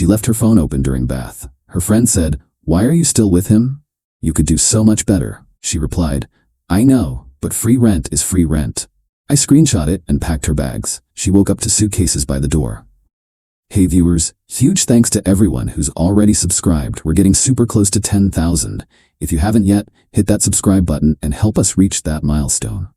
She left her phone open during bath. Her friend said, "Why are you still with him? You could do so much better." She replied, "I know, but free rent is free rent." I screenshot it and packed her bags. She woke up to suitcases by the door. Hey viewers, huge thanks to everyone who's already subscribed. We're getting super close to 10,000. If you haven't yet, hit that subscribe button and help us reach that milestone.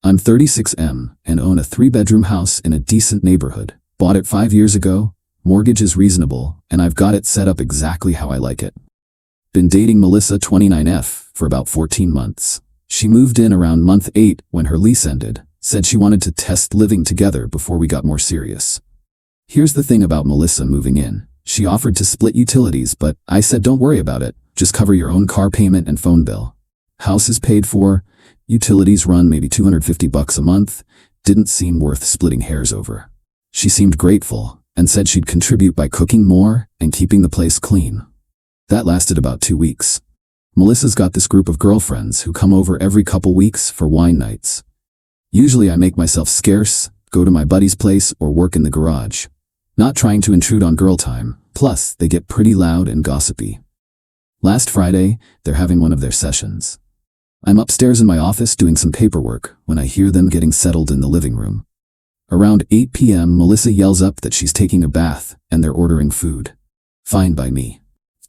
I'm 36M and own a 3-bedroom house in a decent neighborhood. Bought it 5 years ago, mortgage is reasonable, and I've got it set up exactly how I like it. Been dating Melissa 29F for about 14 months. She moved in around month 8 when her lease ended, said she wanted to test living together before we got more serious. Here's the thing about Melissa moving in. She offered to split utilities, but I said don't worry about it, just cover your own car payment and phone bill. House is paid for, utilities run maybe $250 a month, didn't seem worth splitting hairs over. She seemed grateful and said she'd contribute by cooking more and keeping the place clean. That lasted about 2 weeks. Melissa's got this group of girlfriends who come over every couple weeks for wine nights. Usually I make myself scarce, go to my buddy's place or work in the garage. Not trying to intrude on girl time, plus they get pretty loud and gossipy. Last Friday, they're having one of their sessions. I'm upstairs in my office doing some paperwork when I hear them getting settled in the living room. Around 8 p.m. Melissa yells up that she's taking a bath and they're ordering food. Fine by me.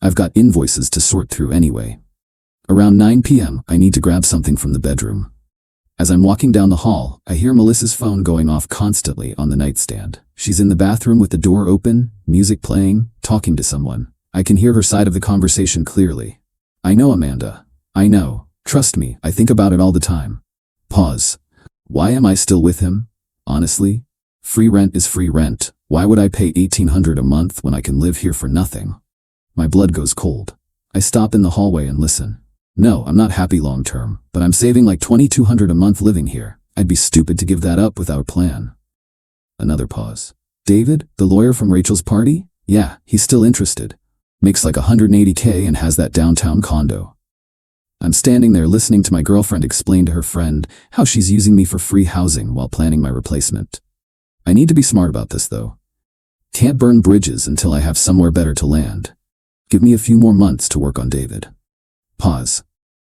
I've got invoices to sort through anyway. Around 9 p.m. I need to grab something from the bedroom. As I'm walking down the hall, I hear Melissa's phone going off constantly on the nightstand. She's in the bathroom with the door open, music playing, talking to someone. I can hear her side of the conversation clearly. I know, Amanda. I know. Trust me, I think about it all the time. Pause. Why am I still with him? Honestly, free rent is free rent. Why would I pay $1,800 a month when I can live here for nothing? My blood goes cold. I stop in the hallway and listen. No, I'm not happy long term, but I'm saving like $2,200 a month living here. I'd be stupid to give that up without a plan. Another pause. David, the lawyer from Rachel's party? Yeah, he's still interested. Makes like $180K and has that downtown condo. I'm standing there listening to my girlfriend explain to her friend how she's using me for free housing while planning my replacement. I need to be smart about this though. Can't burn bridges until I have somewhere better to land. Give me a few more months to work on David. Pause.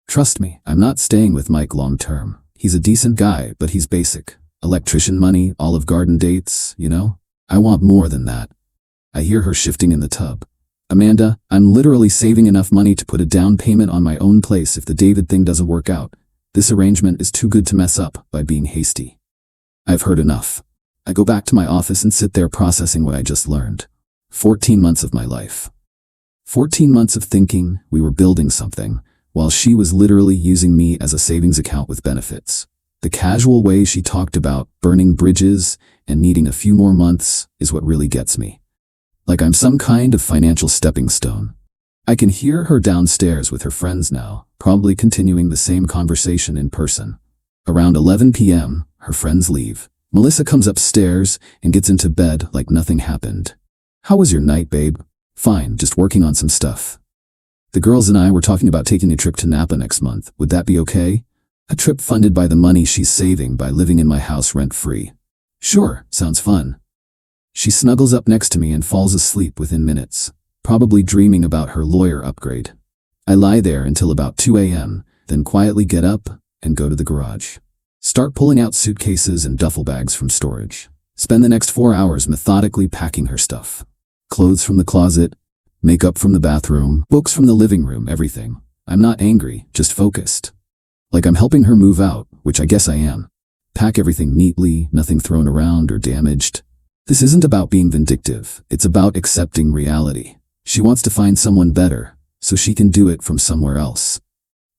Trust me, I'm not staying with Mike long term. He's a decent guy, but he's basic. Electrician money, Olive Garden dates, you know? I want more than that. I hear her shifting in the tub. Amanda, I'm literally saving enough money to put a down payment on my own place if the David thing doesn't work out. This arrangement is too good to mess up by being hasty. I've heard enough. I go back to my office and sit there processing what I just learned. 14 months of my life. 14 months of thinking we were building something, while she was literally using me as a savings account with benefits. The casual way she talked about burning bridges and needing a few more months is what really gets me. Like I'm some kind of financial stepping stone. I can hear her downstairs with her friends now, probably continuing the same conversation in person. Around 11 p.m., her friends leave. Melissa comes upstairs and gets into bed like nothing happened. How was your night, babe? Fine, just working on some stuff. The girls and I were talking about taking a trip to Napa next month. Would that be okay? A trip funded by the money she's saving by living in my house rent-free. Sure, sounds fun. She snuggles up next to me and falls asleep within minutes, probably dreaming about her lawyer upgrade. I lie there until about 2 a.m., then quietly get up and go to the garage. Start pulling out suitcases and duffel bags from storage. Spend the next 4 hours methodically packing her stuff. Clothes from the closet, makeup from the bathroom, books from the living room, everything. I'm not angry, just focused. Like I'm helping her move out, which I guess I am. Pack everything neatly, nothing thrown around or damaged. This isn't about being vindictive, it's about accepting reality. She wants to find someone better, so she can do it from somewhere else.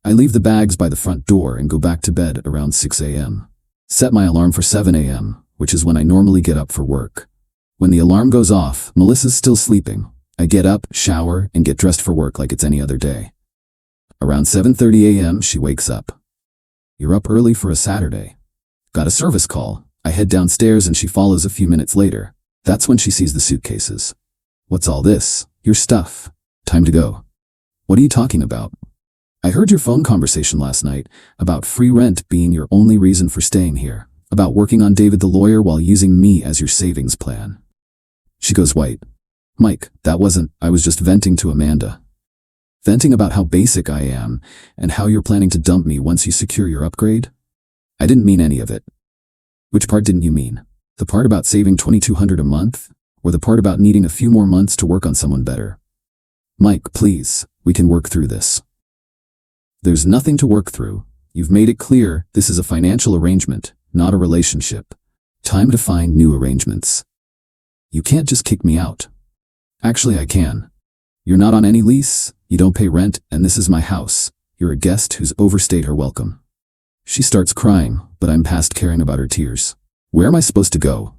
I leave the bags by the front door and go back to bed around 6 a.m. Set my alarm for 7 a.m., which is when I normally get up for work. When the alarm goes off, Melissa's still sleeping. I get up, shower, and get dressed for work like it's any other day. Around 7:30 a.m., she wakes up. You're up early for a Saturday. Got a service call. I head downstairs and she follows a few minutes later. That's when she sees the suitcases. What's all this? Your stuff. Time to go. What are you talking about? I heard your phone conversation last night about free rent being your only reason for staying here, about working on David the lawyer while using me as your savings plan. She goes white. Mike, I was just venting to Amanda. Venting about how basic I am and how you're planning to dump me once you secure your upgrade? I didn't mean any of it. Which part didn't you mean? The part about saving $2,200 a month? Or the part about needing a few more months to work on someone better? Mike, please, we can work through this. There's nothing to work through. You've made it clear this is a financial arrangement, not a relationship. Time to find new arrangements. You can't just kick me out. Actually, I can. You're not on any lease, you don't pay rent, and this is my house. You're a guest who's overstayed her welcome. She starts crying, but I'm past caring about her tears. Where am I supposed to go?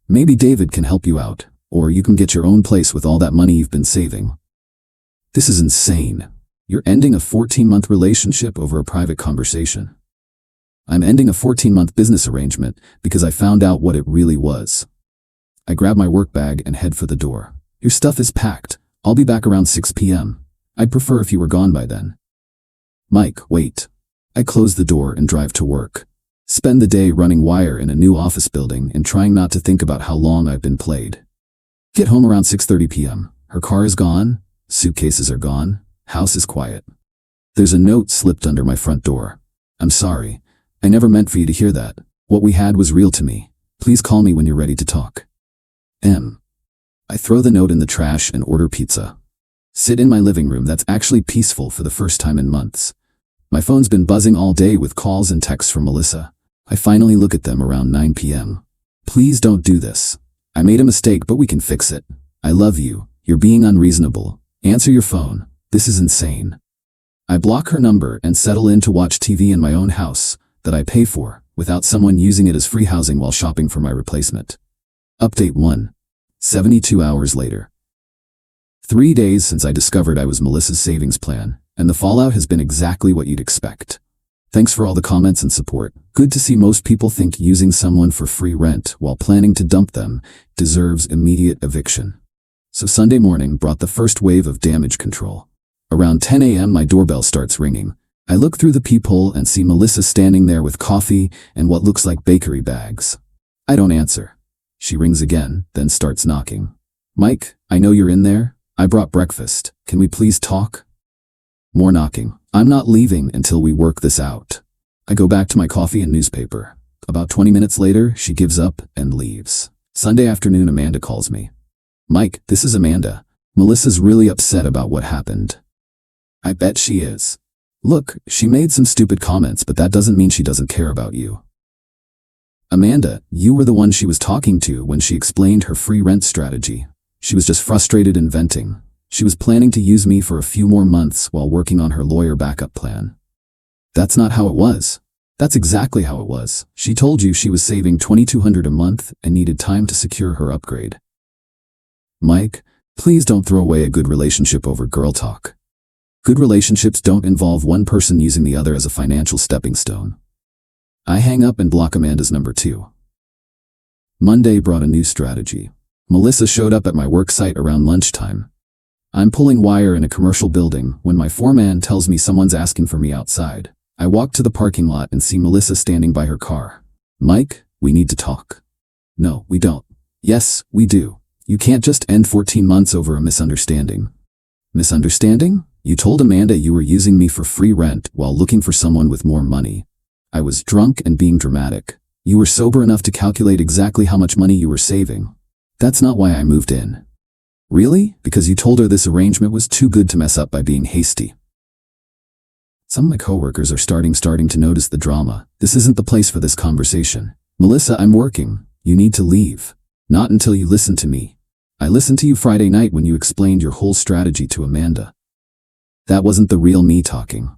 Maybe David can help you out, or you can get your own place with all that money you've been saving. This is insane. You're ending a 14-month relationship over a private conversation. I'm ending a 14-month business arrangement because I found out what it really was. I grab my work bag and head for the door. Your stuff is packed. I'll be back around 6 p.m. I'd prefer if you were gone by then. Mike, wait. I close the door and drive to work. Spend the day running wire in a new office building and trying not to think about how long I've been played. Get home around 6:30 p.m. Her car is gone. Suitcases are gone. House is quiet. There's a note slipped under my front door. I'm sorry. I never meant for you to hear that. What we had was real to me. Please call me when you're ready to talk. M. I throw the note in the trash and order pizza. Sit in my living room that's actually peaceful for the first time in months. My phone's been buzzing all day with calls and texts from Melissa. I finally look at them around 9 p.m. Please don't do this. I made a mistake, but we can fix it. I love you. You're being unreasonable. Answer your phone. This is insane. I block her number and settle in to watch TV in my own house that I pay for without someone using it as free housing while shopping for my replacement. Update 1. 72 hours later. 3 days since I discovered I was Melissa's savings plan, and the fallout has been exactly what you'd expect. Thanks for all the comments and support. Good to see most people think using someone for free rent while planning to dump them deserves immediate eviction. So Sunday morning brought the first wave of damage control. Around 10 a.m. my doorbell starts ringing. I look through the peephole and see Melissa standing there with coffee and what looks like bakery bags. I don't answer. She rings again, then starts knocking. Mike, I know you're in there. I brought breakfast. Can we please talk? More knocking. I'm not leaving until we work this out. I go back to my coffee and newspaper. About 20 minutes later, she gives up and leaves. Sunday afternoon, Amanda calls me. Mike, this is Amanda. Melissa's really upset about what happened. I bet she is. Look, she made some stupid comments, but that doesn't mean she doesn't care about you. Amanda, you were the one she was talking to when she explained her free rent strategy. She was just frustrated and venting. She was planning to use me for a few more months while working on her lawyer backup plan. That's not how it was. That's exactly how it was. She told you she was saving $2,200 a month and needed time to secure her upgrade. Mike, please don't throw away a good relationship over girl talk. Good relationships don't involve one person using the other as a financial stepping stone. I hang up and block Amanda's number too. Monday brought a new strategy. Melissa showed up at my work site around lunchtime. I'm pulling wire in a commercial building when my foreman tells me someone's asking for me outside. I walk to the parking lot and see Melissa standing by her car. Mike, we need to talk. No, we don't. Yes, we do. You can't just end 14 months over a misunderstanding. Misunderstanding? You told Amanda you were using me for free rent while looking for someone with more money. I was drunk and being dramatic. You were sober enough to calculate exactly how much money you were saving. That's not why I moved in. Really? Because you told her this arrangement was too good to mess up by being hasty. Some of my coworkers are starting to notice the drama. This isn't the place for this conversation. Melissa, I'm working. You need to leave. Not until you listen to me. I listened to you Friday night when you explained your whole strategy to Amanda. That wasn't the real me talking.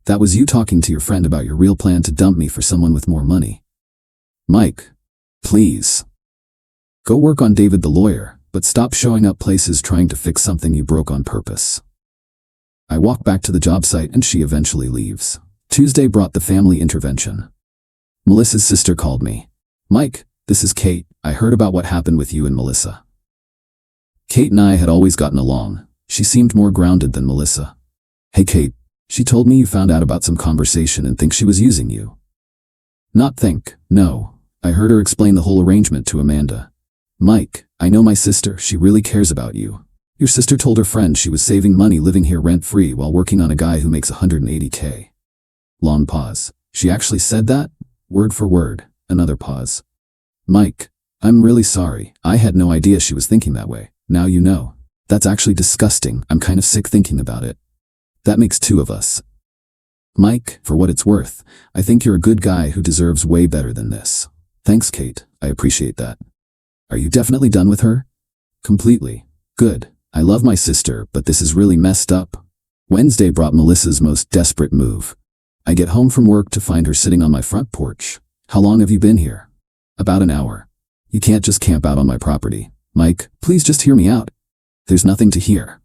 That was you talking to your friend about your real plan to dump me for someone with more money. Mike, please. Go work on David the lawyer, but stop showing up places trying to fix something you broke on purpose. I walk back to the job site and she eventually leaves. Tuesday brought the family intervention. Melissa's sister called me. Mike, this is Kate. I heard about what happened with you and Melissa. Kate and I had always gotten along. She seemed more grounded than Melissa. Hey Kate, she told me you found out about some conversation and thinks she was using you. Not think, no. I heard her explain the whole arrangement to Amanda. Mike, I know my sister, she really cares about you. Your sister told her friend she was saving money living here rent-free while working on a guy who makes $180K. Long pause. She actually said that? Word for word. Another pause. Mike, I'm really sorry. I had no idea she was thinking that way. Now you know. That's actually disgusting. I'm kind of sick thinking about it. That makes two of us. Mike, for what it's worth, I think you're a good guy who deserves way better than this. Thanks, Kate. I appreciate that. Are you definitely done with her? Completely. Good. I love my sister, but this is really messed up. Wednesday brought Melissa's most desperate move. I get home from work to find her sitting on my front porch. How long have you been here? About an hour. You can't just camp out on my property. Mike, please just hear me out. There's nothing to hear.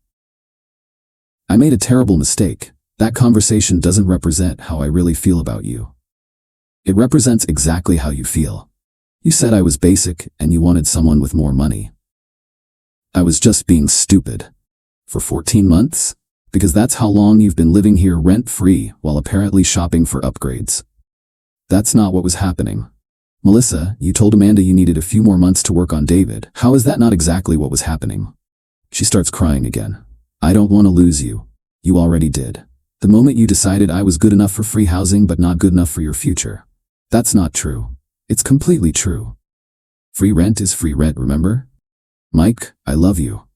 I made a terrible mistake. That conversation doesn't represent how I really feel about you. It represents exactly how you feel. You said I was basic and you wanted someone with more money. I was just being stupid. For 14 months? Because that's how long you've been living here rent-free while apparently shopping for upgrades. That's not what was happening. Melissa, you told Amanda you needed a few more months to work on David. How is that not exactly what was happening? She starts crying again. I don't want to lose you. You already did. The moment you decided I was good enough for free housing but not good enough for your future. That's not true. It's completely true. Free rent is free rent, remember? Mike, I love you.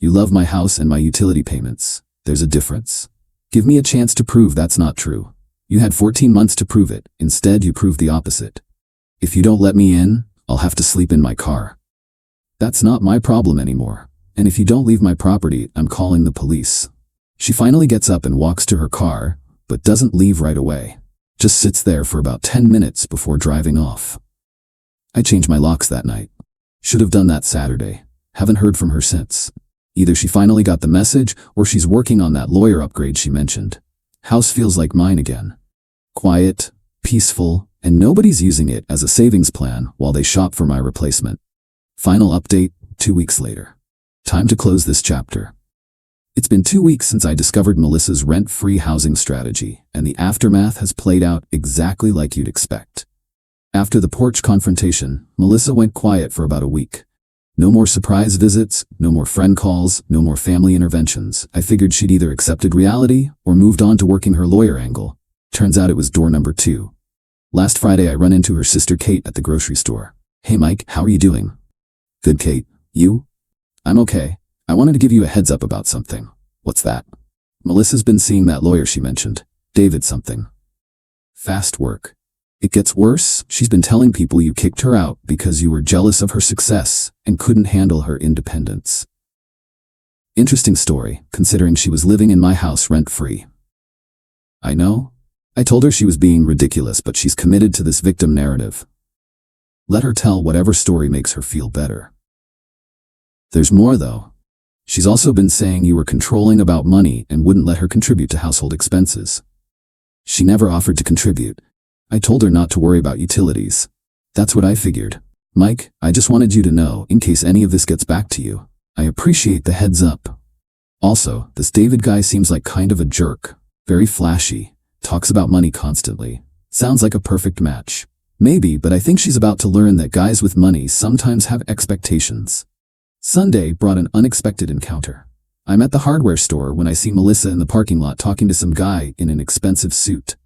You love my house and my utility payments. There's a difference. Give me a chance to prove that's not true. You had 14 months to prove it. Instead, you proved the opposite. If you don't let me in, I'll have to sleep in my car. That's not my problem anymore. And if you don't leave my property, I'm calling the police. She finally gets up and walks to her car, but doesn't leave right away. Just sits there for about 10 minutes before driving off. I changed my locks that night. Should have done that Saturday. Haven't heard from her since. Either she finally got the message or she's working on that lawyer upgrade she mentioned. House feels like mine again. Quiet, peaceful, and nobody's using it as a savings plan while they shop for my replacement. Final update, 2 weeks later. Time to close this chapter. It's been 2 weeks since I discovered Melissa's rent-free housing strategy, and the aftermath has played out exactly like you'd expect. After the porch confrontation, Melissa went quiet for about a week. No more surprise visits, no more friend calls, no more family interventions. I figured she'd either accepted reality or moved on to working her lawyer angle. Turns out it was door number 2. Last Friday I run into her sister Kate at the grocery store. Hey Mike, how are you doing? Good, Kate. You? I'm okay. I wanted to give you a heads up about something. What's that? Melissa's been seeing that lawyer she mentioned. David something. Fast work. It gets worse. She's been telling people you kicked her out because you were jealous of her success and couldn't handle her independence. Interesting story, considering she was living in my house rent-free. I know. I told her she was being ridiculous, but she's committed to this victim narrative. Let her tell whatever story makes her feel better. There's more, though. She's also been saying you were controlling about money and wouldn't let her contribute to household expenses. She never offered to contribute. I told her not to worry about utilities. That's what I figured. Mike, I just wanted you to know, in case any of this gets back to you. I appreciate the heads up. Also, this David guy seems like kind of a jerk. Very flashy. Talks about money constantly. Sounds like a perfect match. Maybe, but I think she's about to learn that guys with money sometimes have expectations. Sunday brought an unexpected encounter. I'm at the hardware store when I see Melissa in the parking lot talking to some guy in an expensive suit.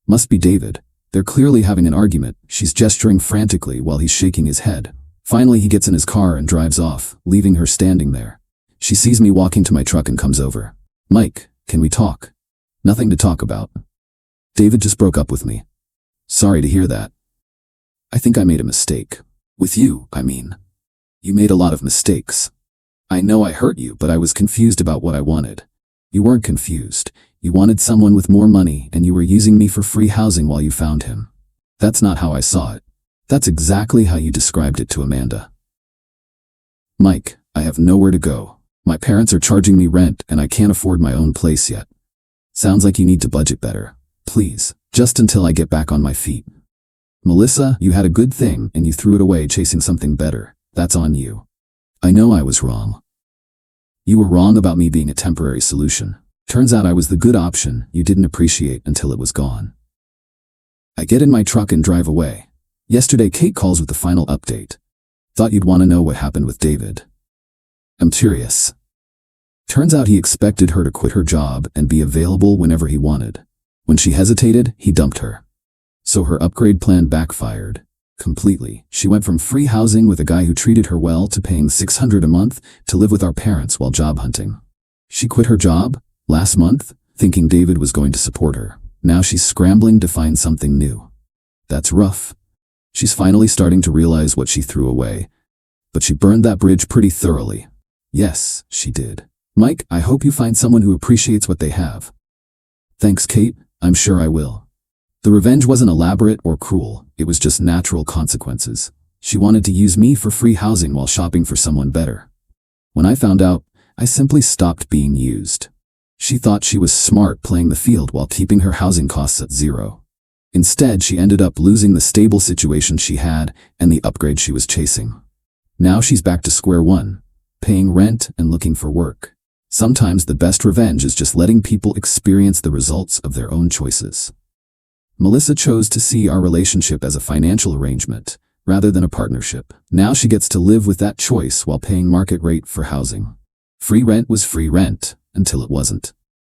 Must be David. They're clearly having an argument. She's gesturing frantically while he's shaking his head. Finally, he gets in his car and drives off, leaving her standing there. She sees me walking to my truck and comes over. Mike, can we talk? Nothing to talk about. David just broke up with me. Sorry to hear that. I think I made a mistake. With you, I mean. You made a lot of mistakes. I know I hurt you, but I was confused about what I wanted. You weren't confused. You wanted someone with more money, and you were using me for free housing while you found him. That's not how I saw it. That's exactly how you described it to Amanda. Mike, I have nowhere to go. My parents are charging me rent, and I can't afford my own place yet. Sounds like you need to budget better. Please, just until I get back on my feet. Melissa, you had a good thing, and you threw it away chasing something better. That's on you. I know I was wrong. You were wrong about me being a temporary solution. Turns out I was the good option you didn't appreciate until it was gone. I get in my truck and drive away. Yesterday, Kate calls with the final update. Thought you'd want to know what happened with David. I'm curious. Turns out he expected her to quit her job and be available whenever he wanted. When she hesitated, he dumped her. So her upgrade plan backfired. Completely. She went from free housing with a guy who treated her well to paying $600 a month to live with our parents while job hunting. She quit her job last month, thinking David was going to support her. Now she's scrambling to find something new. That's rough. She's finally starting to realize what she threw away. But she burned that bridge pretty thoroughly. Yes, she did. Mike, I hope you find someone who appreciates what they have. Thanks, Kate. I'm sure I will. The revenge wasn't elaborate or cruel. It was just natural consequences. She wanted to use me for free housing while shopping for someone better. When I found out, I simply stopped being used. She thought she was smart playing the field while keeping her housing costs at zero. Instead, she ended up losing the stable situation she had and the upgrade she was chasing. Now she's back to square one, paying rent and looking for work. Sometimes the best revenge is just letting people experience the results of their own choices. Melissa chose to see our relationship as a financial arrangement rather than a partnership. Now she gets to live with that choice while paying market rate for housing. Free rent was free rent until it wasn't.